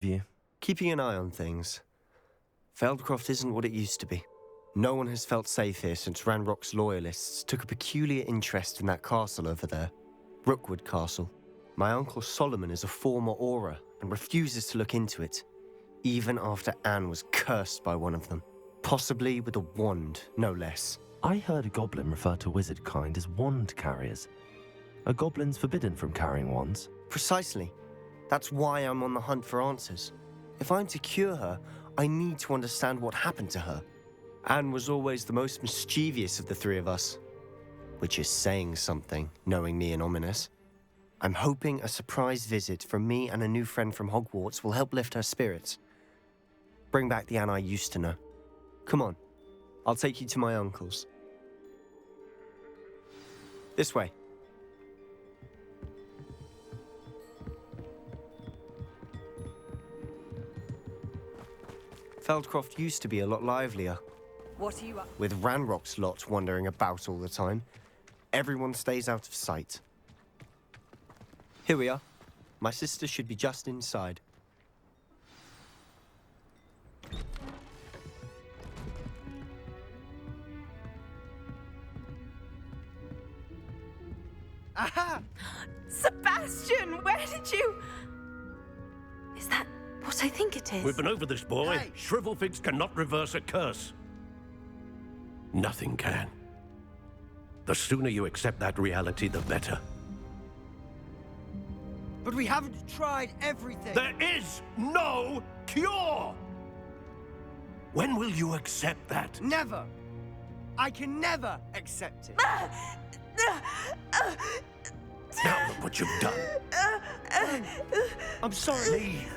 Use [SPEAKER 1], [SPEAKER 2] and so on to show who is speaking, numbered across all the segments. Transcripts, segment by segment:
[SPEAKER 1] You?
[SPEAKER 2] Keeping an eye on things. Feldcroft isn't what it used to be. No one has felt safe here since Ranrock's loyalists took a peculiar interest in that castle over there. Rookwood Castle. My uncle Solomon is a former Auror and refuses to look into it, even after Anne was cursed by one of them. Possibly with a wand, no less.
[SPEAKER 1] I heard a goblin refer to wizard kind as wand carriers. Are goblins forbidden from carrying wands?
[SPEAKER 2] Precisely. That's why I'm on the hunt for answers. If I'm to cure her, I need to understand what happened to her. Anne was always the most mischievous of the three of us. Which is saying something, knowing me and Ominous. I'm hoping a surprise visit from me and a new friend from Hogwarts will help lift her spirits. Bring back the Anne I used to know. Come on, I'll take you to my uncle's. This way. Feldcroft used to be a lot livelier.
[SPEAKER 3] What are you up?
[SPEAKER 2] With Ranrock's lot wandering about all the time, everyone stays out of sight. Here we are. My sister should be just inside.
[SPEAKER 3] Aha! Sebastian, where did you...
[SPEAKER 4] Is that what I think it is?
[SPEAKER 5] We've been over this, boy.
[SPEAKER 3] Hey.
[SPEAKER 5] Shrivelfigs cannot reverse a curse. Nothing can. The sooner you accept that reality, the better.
[SPEAKER 3] But we haven't tried everything.
[SPEAKER 5] There is no cure! When will you accept that?
[SPEAKER 3] Never. I can never accept it.
[SPEAKER 5] Now look what you've done.
[SPEAKER 2] I'm sorry.
[SPEAKER 5] Leave.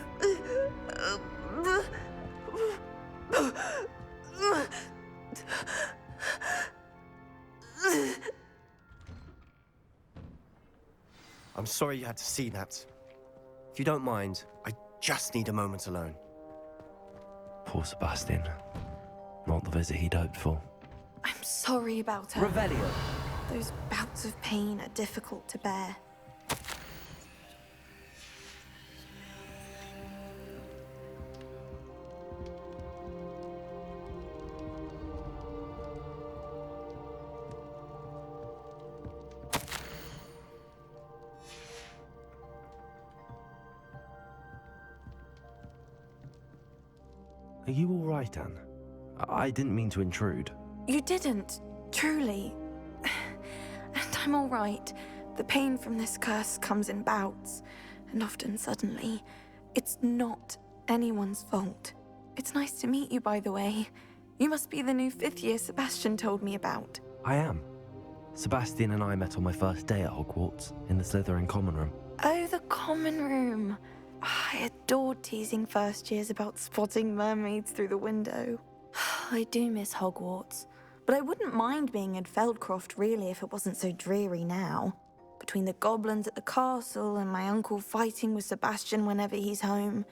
[SPEAKER 2] I'm sorry you had to see that. If you don't mind, I just need a moment alone.
[SPEAKER 1] Poor Sebastian. Not the visit he'd hoped for.
[SPEAKER 4] I'm sorry about her.
[SPEAKER 3] Revelio.
[SPEAKER 4] Those bouts of pain are difficult to bear.
[SPEAKER 1] Are you all right, Anne? I didn't mean to intrude.
[SPEAKER 4] You didn't, truly. And I'm all right. The pain from this curse comes in bouts, and often suddenly. It's not anyone's fault. It's nice to meet you, by the way. You must be the new fifth-year Sebastian told me about.
[SPEAKER 1] I am. Sebastian and I met on my first day at Hogwarts, in the Slytherin common room.
[SPEAKER 4] Oh, the common room. I adored teasing first years about spotting mermaids through the window. I do miss Hogwarts, but I wouldn't mind being in Feldcroft really if it wasn't so dreary now. Between the goblins at the castle and my uncle fighting with Sebastian whenever he's home,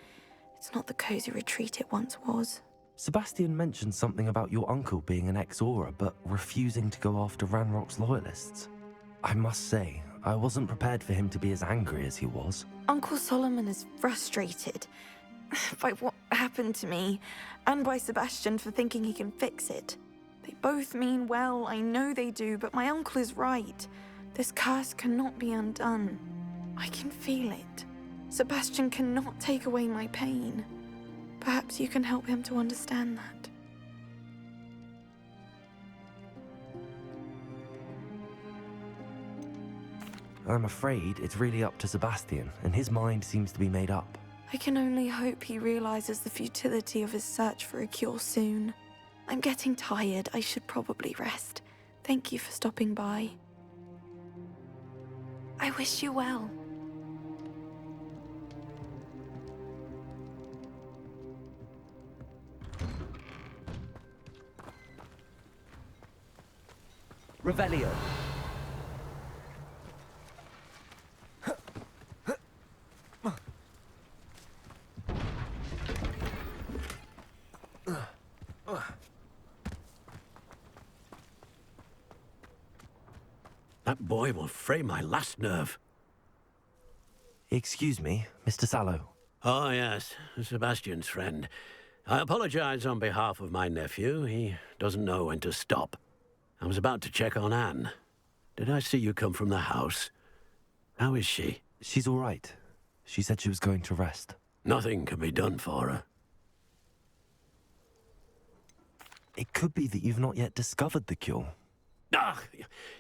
[SPEAKER 4] it's not the cozy retreat it once was.
[SPEAKER 1] Sebastian mentioned something about your uncle being an ex-Auror, but refusing to go after Ranrock's loyalists. I must say, I wasn't prepared for him to be as angry as he was.
[SPEAKER 4] Uncle Solomon is frustrated by what happened to me, and by Sebastian for thinking he can fix it. They both mean well, I know they do, but my uncle is right. This curse cannot be undone. I can feel it. Sebastian cannot take away my pain. Perhaps you can help him to understand that.
[SPEAKER 1] I'm afraid it's really up to Sebastian, and his mind seems to be made up.
[SPEAKER 4] I can only hope he realizes the futility of his search for a cure soon. I'm getting tired. I should probably rest. Thank you for stopping by. I wish you well.
[SPEAKER 3] Revelio.
[SPEAKER 5] That boy will fray my last nerve.
[SPEAKER 1] Excuse me, Mr. Sallow.
[SPEAKER 5] Oh, yes, Sebastian's friend. I apologize on behalf of my nephew. He doesn't know when to stop. I was about to check on Anne. Did I see you come from the house? How is she?
[SPEAKER 1] She's all right. She said she was going to rest.
[SPEAKER 5] Nothing can be done for her.
[SPEAKER 1] It could be that you've not yet discovered the cure.
[SPEAKER 5] Ah,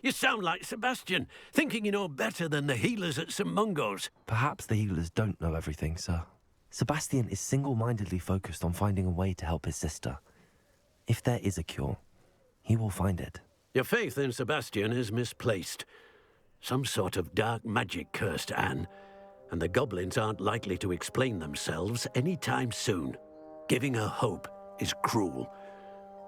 [SPEAKER 5] you sound like Sebastian, thinking you know better than the healers at St. Mungo's.
[SPEAKER 1] Perhaps the healers don't know everything, sir. Sebastian is single-mindedly focused on finding a way to help his sister. If there is a cure, he will find it.
[SPEAKER 5] Your faith in Sebastian is misplaced. Some sort of dark magic cursed Anne, and the goblins aren't likely to explain themselves anytime soon. Giving her hope is cruel.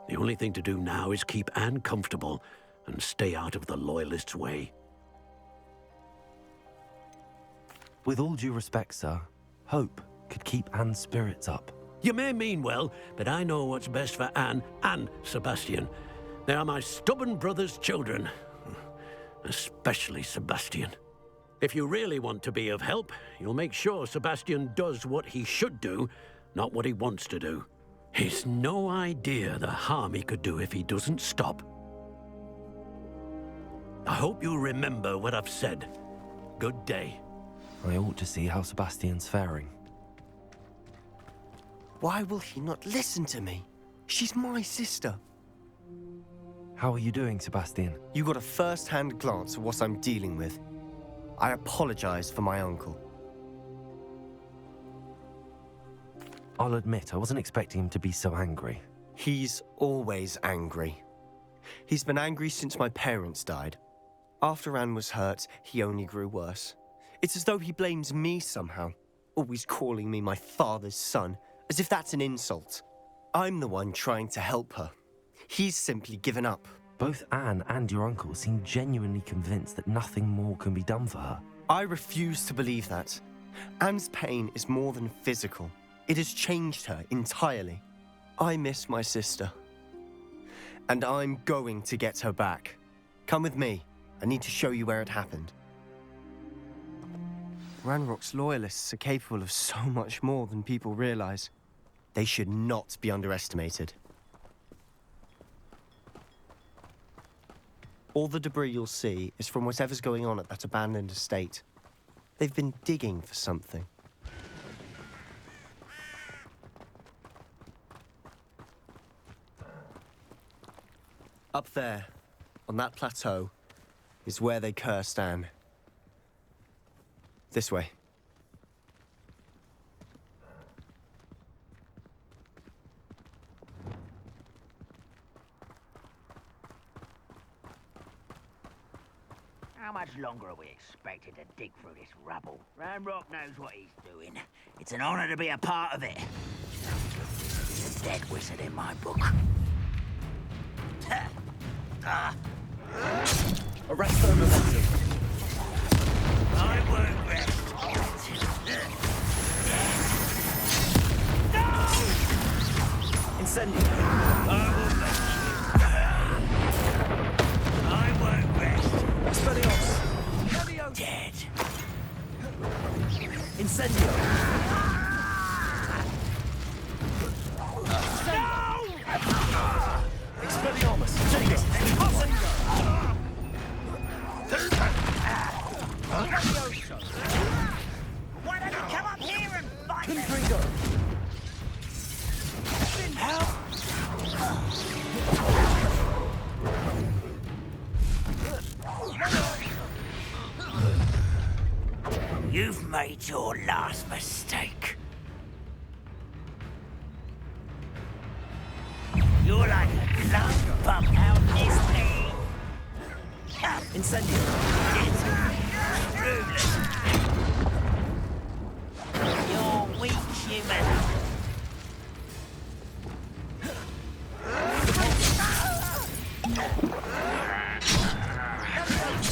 [SPEAKER 5] The only thing to do now is keep Anne comfortable and stay out of the Loyalists' way.
[SPEAKER 1] With all due respect, sir, hope could keep Anne's spirits up.
[SPEAKER 5] You may mean well, but I know what's best for Anne and Sebastian. They are my stubborn brother's children. Especially Sebastian. If you really want to be of help, you'll make sure Sebastian does what he should do, not what he wants to do. He's no idea the harm he could do if he doesn't stop. I hope you'll remember what I've said. Good day.
[SPEAKER 1] I ought to see how Sebastian's faring.
[SPEAKER 2] Why will he not listen to me? She's my sister.
[SPEAKER 1] How are you doing, Sebastian?
[SPEAKER 2] You got a first-hand glance of what I'm dealing with. I apologize for my uncle.
[SPEAKER 1] I'll admit, I wasn't expecting him to be so angry.
[SPEAKER 2] He's always angry. He's been angry since my parents died. After Anne was hurt, he only grew worse. It's as though he blames me somehow, always calling me my father's son, as if that's an insult. I'm the one trying to help her. He's simply given up.
[SPEAKER 1] Both Anne and your uncle seem genuinely convinced that nothing more can be done for her.
[SPEAKER 2] I refuse to believe that. Anne's pain is more than physical. It has changed her entirely. I miss my sister. And I'm going to get her back. Come with me. I need to show you where it happened. Ranrock's loyalists are capable of so much more than people realize. They should not be underestimated. All the debris you'll see is from whatever's going on at that abandoned estate. They've been digging for something. Up there, on that plateau, is where they cursed Anne. This way.
[SPEAKER 6] How much longer are we expected to dig through this rubble? Ranrock knows what he's doing. It's an honor to be a part of it. He's a dead wizard in my book.
[SPEAKER 1] Arrest them, arrested.
[SPEAKER 6] I won't rest.
[SPEAKER 1] Incendio.
[SPEAKER 6] I will make you. I won't rest.
[SPEAKER 1] Expelliarmus.
[SPEAKER 6] Dead.
[SPEAKER 1] Incendio. Expelliarmus. Jaeger.
[SPEAKER 6] Why don't you come up here and fight them?
[SPEAKER 1] Confringo.
[SPEAKER 6] You've made your last mistake. You're like a glove bump out this thing.
[SPEAKER 1] Incendio.
[SPEAKER 6] You're weak, human.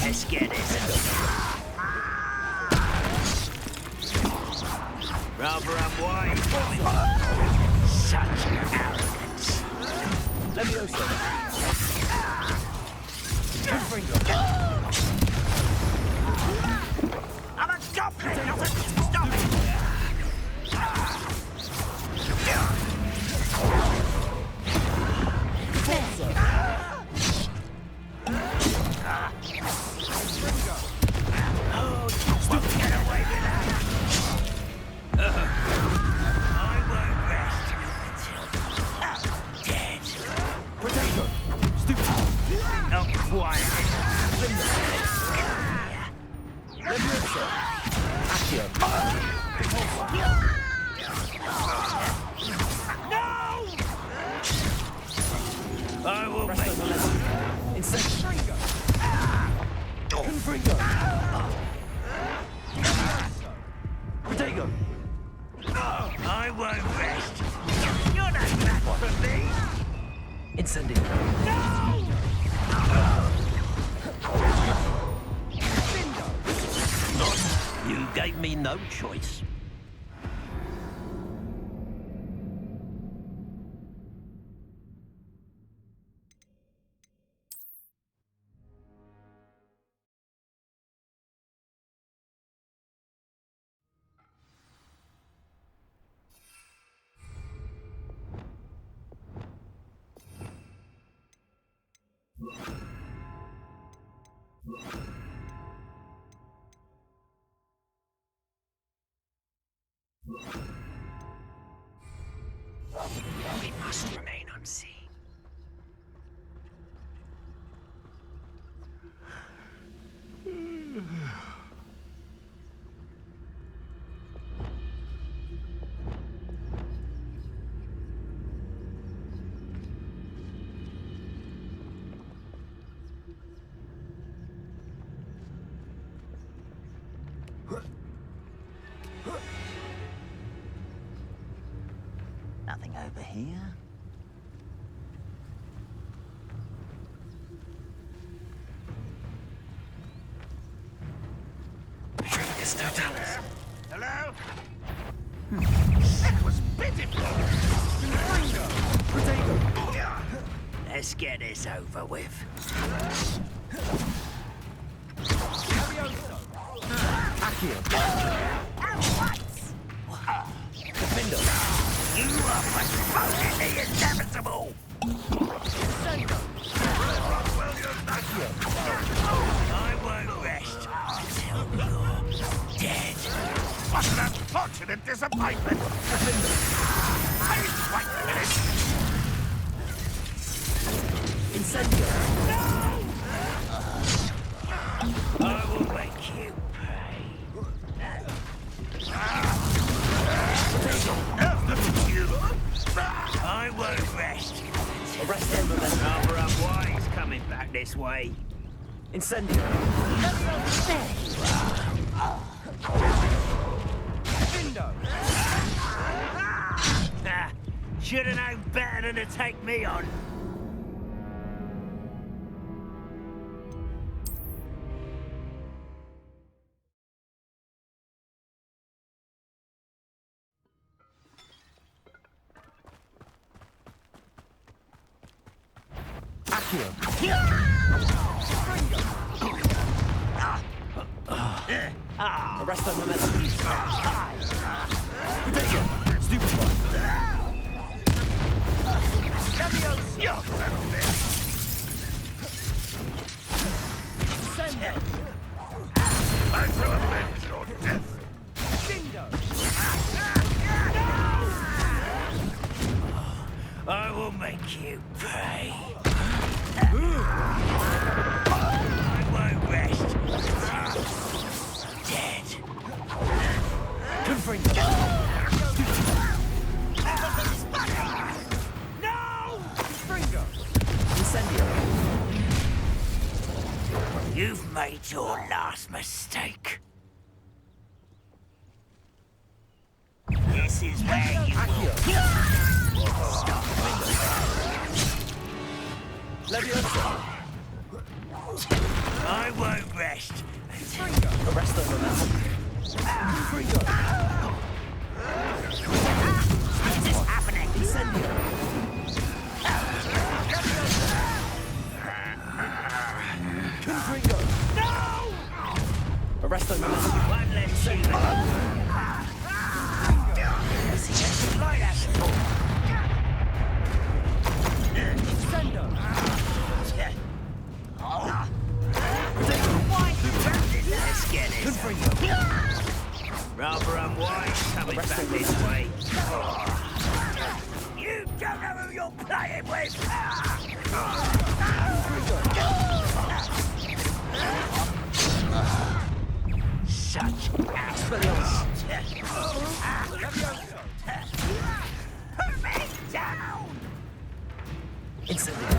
[SPEAKER 6] Let's get this. Rather unwise. Such arrogance.
[SPEAKER 1] Levioso.
[SPEAKER 6] I'm a goblin, not a... Stop it!
[SPEAKER 1] Incendio.
[SPEAKER 5] You gave me no choice.
[SPEAKER 2] We must remain unseen.
[SPEAKER 6] Nothing over here.
[SPEAKER 2] It's Totalis.
[SPEAKER 3] Hello? That was pitiful.
[SPEAKER 6] Let's get this over with. You are postponing the inevitable! I won't rest until you're dead.
[SPEAKER 3] What an unfortunate disappointment. Wait a minute.
[SPEAKER 6] I will make you pay. I won't rest. Rather unwise coming back this way.
[SPEAKER 1] Incendio.
[SPEAKER 6] Should have known better than to take me on.
[SPEAKER 1] Arrest on momentum. Stupefy.
[SPEAKER 3] I shall avenge your death.
[SPEAKER 6] I will make you pay. I won't rest until dead.
[SPEAKER 1] Confirm. Incendio.
[SPEAKER 6] You've made your last mistake. This is where you will stop. I won't rest until
[SPEAKER 1] Arrest on momentum.
[SPEAKER 6] this is happening.
[SPEAKER 1] Arrest on momentum.
[SPEAKER 6] One less human. See, light at Let's get it. Rather unwise coming back this way. You don't know who you're playing with. Such assholes. Put me down.
[SPEAKER 1] Incendio.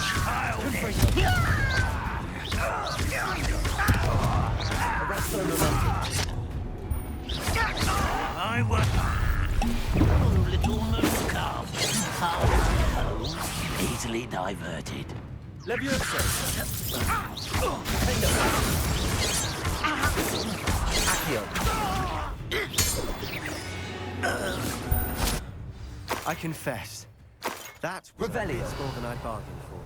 [SPEAKER 6] Childish.
[SPEAKER 1] Arrest on momentum.
[SPEAKER 6] I was. Oh, little moon calf. diverted.
[SPEAKER 3] Leviosa! I confess, that was
[SPEAKER 2] Revelio.
[SPEAKER 3] more than I bargained for.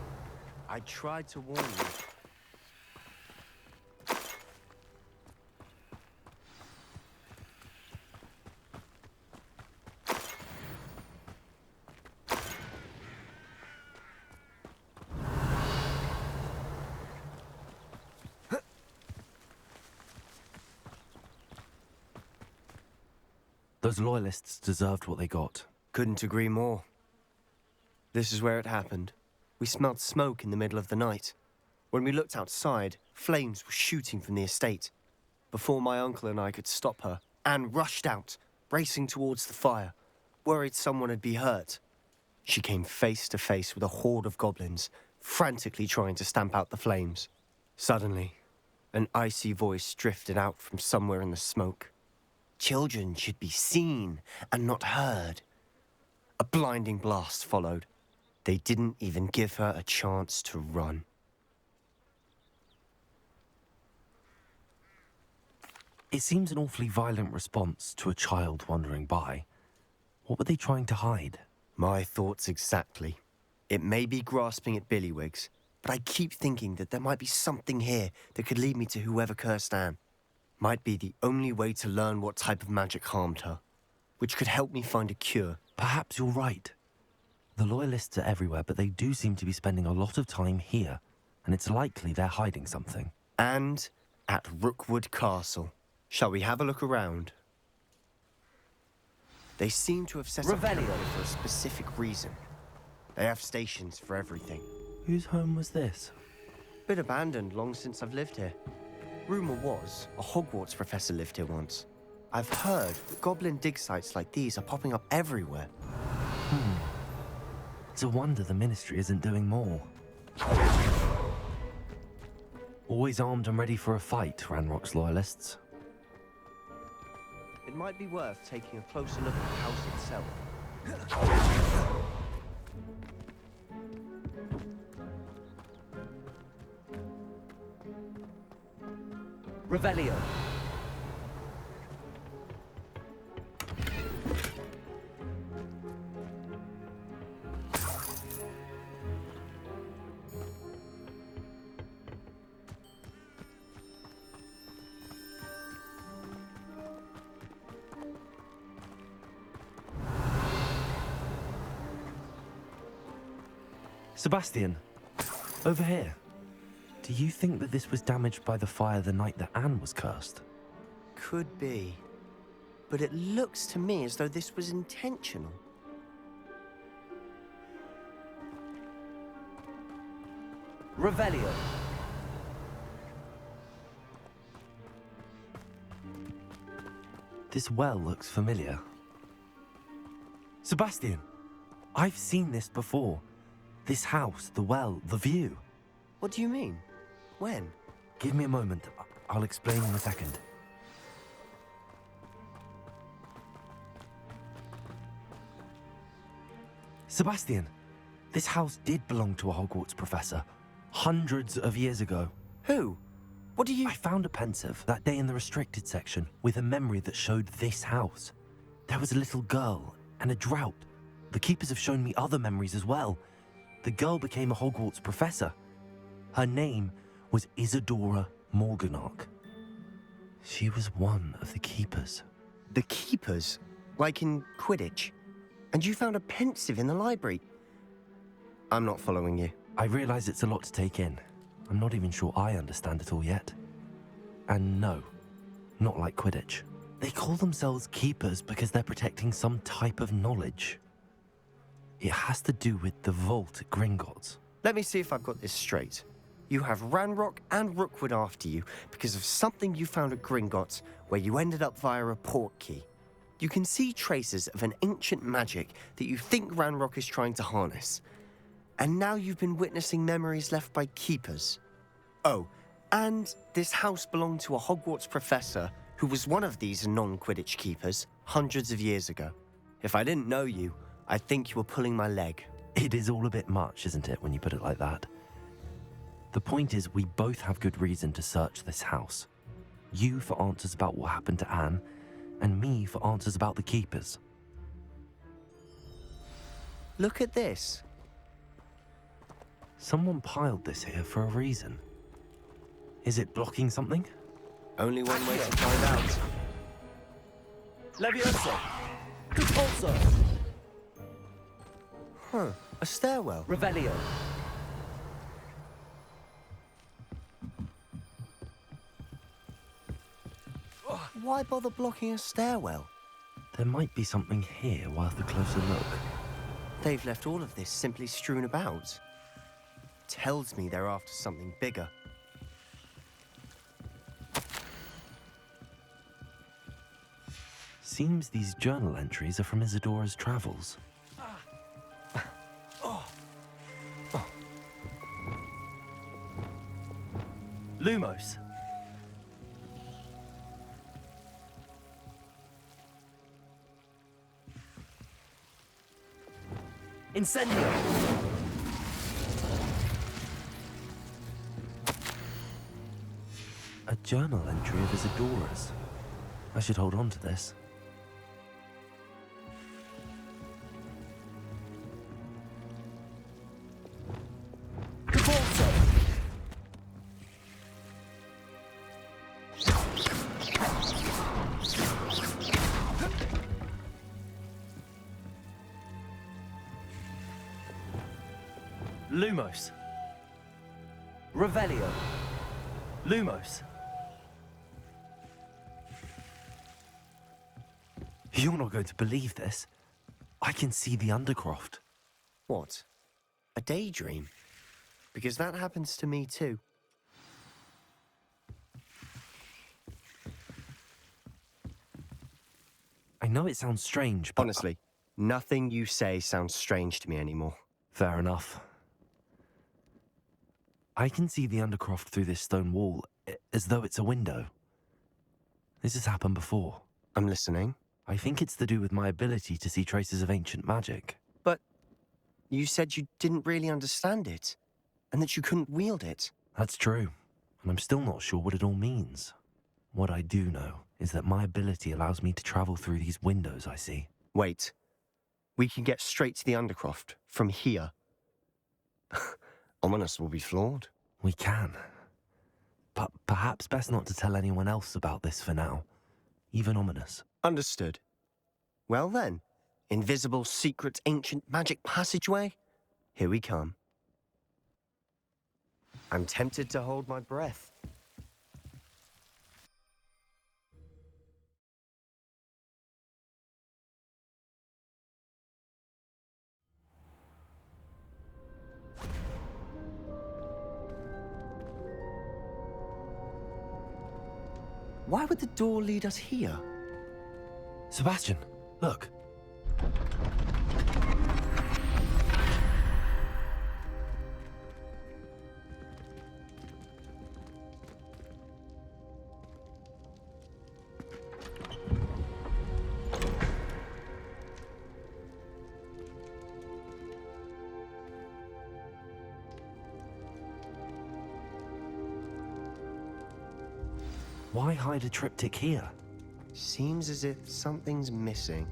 [SPEAKER 3] I tried to warn you.
[SPEAKER 1] Those loyalists deserved what they got.
[SPEAKER 2] Couldn't agree more. This is where it happened. We smelled smoke in the middle of the night. When we looked outside, flames were shooting from the estate. Before my uncle and I could stop her, Anne rushed out, racing towards the fire, worried someone had been hurt. She came face to face with a horde of goblins, frantically trying to stamp out the flames. Suddenly, an icy voice drifted out from somewhere in the smoke. Children should be seen and not heard. A blinding blast followed. They didn't even give her a chance to run.
[SPEAKER 1] It seems an awfully violent response to a child wandering by. What were they trying to hide?
[SPEAKER 2] My thoughts exactly. It may be grasping at Billywigs, but I keep thinking that there might be something here that could lead me to whoever cursed Anne. Might be the only way to learn what type of magic harmed her, which could help me find a cure.
[SPEAKER 1] Perhaps you're right. The loyalists are everywhere, but they do seem to be spending a lot of time here, and it's likely they're hiding something.
[SPEAKER 2] And at Rookwood Castle. Shall we have a look around? They seem to have set up here for a specific reason. They have stations for everything.
[SPEAKER 1] Whose home was this?
[SPEAKER 2] Been abandoned long since I've lived here. Rumor was, a Hogwarts professor lived here once. I've heard that goblin dig sites like these are popping up everywhere.
[SPEAKER 1] It's a wonder the Ministry isn't doing more. Always armed and ready for a fight, Ranrock's loyalists.
[SPEAKER 2] It might be worth taking a closer look at the house itself.
[SPEAKER 3] Revelio.
[SPEAKER 1] Sebastian, over here. Do you think that this was damaged by the fire the night that Anne was cursed?
[SPEAKER 2] Could be. But it looks to me as though this was intentional.
[SPEAKER 3] Revelio.
[SPEAKER 1] This well looks familiar. Sebastian, I've seen this before. This house, the well, the view.
[SPEAKER 2] What do you mean? When?
[SPEAKER 1] Give me a moment. I'll explain in a second. Sebastian, this house did belong to a Hogwarts professor. Hundreds of years ago.
[SPEAKER 2] Who? What do you...
[SPEAKER 1] I found a pensive that day in the restricted section with a memory that showed this house. There was a little girl and a drought. The keepers have shown me other memories as well. The girl became a Hogwarts professor. Her name was Isadora Morganach. She was one of the keepers.
[SPEAKER 2] The keepers? Like in Quidditch? And you found a pensive in the library? I'm not following you.
[SPEAKER 1] I realize it's a lot to take in. I'm not even sure I understand it all yet. And no, not like Quidditch. They call themselves keepers because they're protecting some type of knowledge. It has to do with the vault at Gringotts.
[SPEAKER 2] Let me see if I've got this straight. You have Ranrock and Rookwood after you because of something you found at Gringotts where you ended up via a port key. You can see traces of an ancient magic that you think Ranrock is trying to harness. And now you've been witnessing memories left by keepers. Oh, and this house belonged to a Hogwarts professor who was one of these non-Quidditch keepers hundreds of years ago. If I didn't know you, I'd think you were pulling my leg.
[SPEAKER 1] It is all a bit much, isn't it, when you put it like that? The point is, we both have good reason to search this house. You for answers about what happened to Anne, and me for answers about the Keepers.
[SPEAKER 2] Look at this.
[SPEAKER 1] Someone piled this here for a reason. Is it blocking something?
[SPEAKER 2] Only one way to find out.
[SPEAKER 7] Leviosa! Repulsor!
[SPEAKER 2] Huh, a stairwell.
[SPEAKER 7] Revelio!
[SPEAKER 2] Why bother blocking a stairwell?
[SPEAKER 1] There might be something here worth a closer look.
[SPEAKER 2] They've left all of this simply strewn about. Tells me they're after something bigger.
[SPEAKER 1] Seems these journal entries are from Isadora's travels.
[SPEAKER 7] Lumos! Incendio!
[SPEAKER 1] A journal entry of Isadora's. I should hold on to this.
[SPEAKER 7] Repulsor! Lumos! Revelio! Lumos!
[SPEAKER 1] You're not going to believe this. I can see the Undercroft.
[SPEAKER 2] What? A daydream? Because that happens to me too.
[SPEAKER 1] I know it sounds strange, but...
[SPEAKER 2] Honestly, nothing you say sounds strange to me anymore.
[SPEAKER 1] Fair enough. I can see the Undercroft through this stone wall, as though it's a window. This has happened before.
[SPEAKER 2] I'm listening.
[SPEAKER 1] I think it's to do with my ability to see traces of ancient magic.
[SPEAKER 2] But you said you didn't really understand it, and that you couldn't wield it.
[SPEAKER 1] That's true, and I'm still not sure what it all means. What I do know is that my ability allows me to travel through these windows I see.
[SPEAKER 2] Wait. We can get straight to the Undercroft from here. Ominous will be flawed.
[SPEAKER 1] We can. But perhaps best not to tell anyone else about this for now. Even Ominous.
[SPEAKER 2] Understood. Well then, invisible, secret, ancient magic passageway? Here we come. I'm tempted to hold my breath. Why would the door lead us here?
[SPEAKER 1] Sebastian, look. Why hide a triptych here?
[SPEAKER 2] Seems as if something's missing.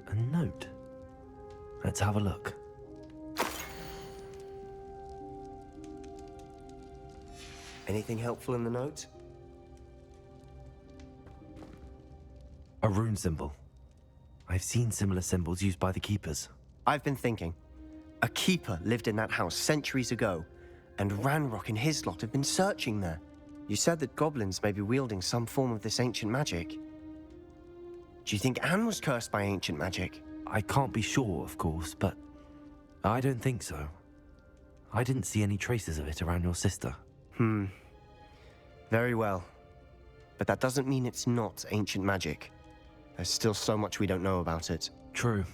[SPEAKER 1] A note. Let's have a look.
[SPEAKER 2] Anything helpful in the note?
[SPEAKER 1] A rune symbol. I've seen similar symbols used by the Keepers.
[SPEAKER 2] I've been thinking. A keeper lived in that house centuries ago, and Ranrock and his lot have been searching there. You said that goblins may be wielding some form of this ancient magic. Do you think Anne was cursed by ancient magic?
[SPEAKER 1] I can't be sure, of course, but I don't think so. I didn't see any traces of it around your sister.
[SPEAKER 2] Very well. But that doesn't mean it's not ancient magic. There's still so much we don't know about it.
[SPEAKER 1] True.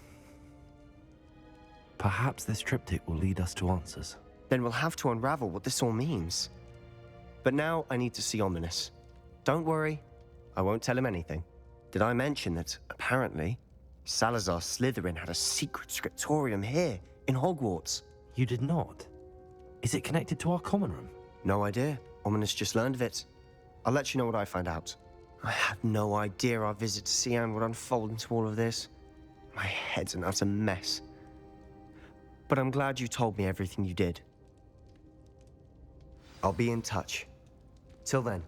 [SPEAKER 1] Perhaps this triptych will lead us to answers.
[SPEAKER 2] Then we'll have to unravel what this all means. But now I need to see Ominous. Don't worry, I won't tell him anything. Did I mention that, apparently, Salazar Slytherin had a secret scriptorium here in Hogwarts.
[SPEAKER 1] You did not? Is it connected to our common room?
[SPEAKER 2] No idea. Ominous just learned of it. I'll let you know what I find out. I had no idea our visit to Cian would unfold into all of this. My head's an utter mess. But I'm glad you told me everything you did. I'll be in touch. Till then.